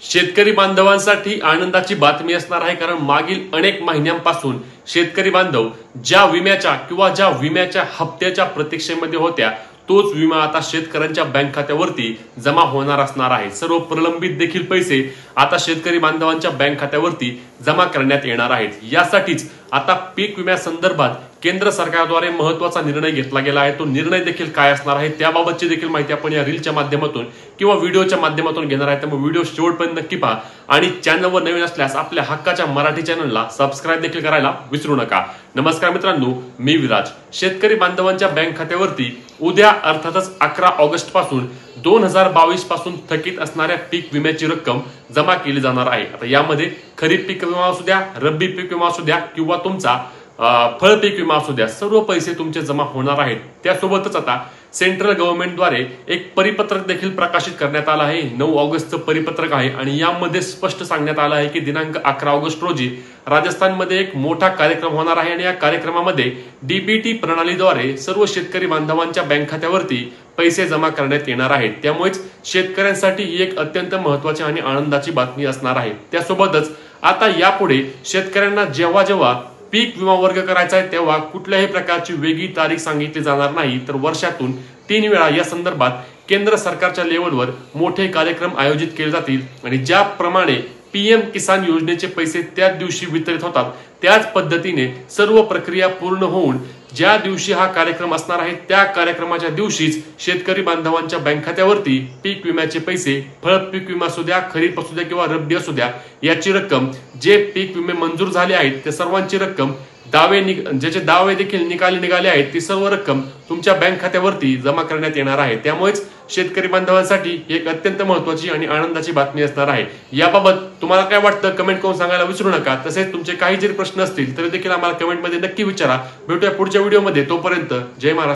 शेतकरी बांधवांसाठी आनंदाची बातमी असणार आहे, कारण मागील अनेक महिन्यांपासून शेतकरी बांधव ज्या विम्याच्या हप्त्याच्या प्रतीक्षेमध्ये होत्या, तोच विमा आता शेतकऱ्यांच्या बँक खात्यावरती जमा होणार असणार आहे। सर्व प्रलंबित देखील पैसे आता शेतकरी बांधवांच्या बँक खात्यावरती जमा करण्यात येणार आहेत। यासाठीच आता पीक विम्यासंदर्भात केंद्र सरकारद्वारे महत्त्वाचा निर्णय घेतला गेला आहे। तो निर्णय देखील काय असणार आहे त्याबाबतची देखील माहिती आपण या रीलच्या माध्यमातून किंवा व्हिडिओच्या माध्यमातून घेणार आहे। त्यामुळे व्हिडिओ शेवटपर्यंत नक्की पहा आणि चॅनलवर नवीन असल्यास आपल्या हक्काच्या मराठी चॅनलला सबस्क्राइब देखील करायला विसरू नका। नमस्कार मित्रांनो, मी विराज। शेतकरी बांधवांच्या बँक खात्यावरती उद्या अर्थातच 11 ऑगस्ट पासून 2022 पासून थकीत असणाऱ्या पीक विम्याची रक्कम जमा केली जाणार आहे। आता यामध्ये खरीप पीक विमा असू द्या, रब्बी पीक विमा असू द्या किंवा तुमचा फळ पीक विमा असू द्या, सर्व पैसे तुमचे जमा होणार आहेत। त्यासोबतच आता सेंट्रल गव्हर्नमेंटद्वारे एक परिपत्रक देखील प्रकाशित करण्यात आलं आहे। 9 ऑगस्टचं परिपत्रक आहे आणि यामध्ये स्पष्ट सांगण्यात आलं आहे की दिनांक 11 ऑगस्ट रोजी राजस्थानमध्ये एक मोठा कार्यक्रम होणार आहे आणि या कार्यक्रमामध्ये डीबीटी प्रणालीद्वारे सर्व शेतकरी बांधवांच्या बँक खात्यावरती पैसे जमा करण्यात येणार आहेत। त्यामुळेच शेतकऱ्यांसाठी ही एक अत्यंत महत्त्वाची आणि आनंदाची बातमी असणार आहे। त्यासोबतच आता यापुढे शेतकऱ्यांना जेव्हा पीक विमा वर्ग करायचा आहे तेव्हा कुठल्याही प्रकारची वेगळी तारीख सांगितली जाणार नाही, तर वर्षातून 3 वेळा या संदर्भात केंद्र सरकारच्या लेवलवर मोठे कार्यक्रम आयोजित केले जातील आणि ज्याप्रमाणे पीएम किसान योजनेचे पैसे त्याच दिवशी वितरित होतात, त्याच पद्धतीने सर्व प्रक्रिया पूर्ण होऊन ज्या दिवशी हा कार्यक्रम असणार आहे त्या कार्यक्रमाच्या दिवशीच शेतकरी बांधवांच्या बँक खात्यावरती पीक विम्याचे पैसे, फळ पीक विमा असू द्या, खरीप असू द्या किंवा रब्बी असू द्या, याची रक्कम, जे पीक विमे मंजूर झाले आहेत त्या सर्वांची रक्कम, ज्याचे दावे देखील निघाले आहेत, ती सर्व रक्कम तुमच्या बँक खात्यावरती जमा करण्यात येणार आहे। त्यामुळेच शेतकरी बांधवांसाठी एक अत्यंत महत्त्वाची आणि आनंदाची बातमी असणार आहे। याबाबत तुम्हाला काय वाटतं कमेंट करून सांगायला विसरू नका। तसेच तुमचे काही जरी प्रश्न असतील तरी देखील आम्हाला कमेंटमध्ये नक्की विचारा। भेटूया पुढच्या व्हिडिओमध्ये, तोपर्यंत जय महाराष्ट्र।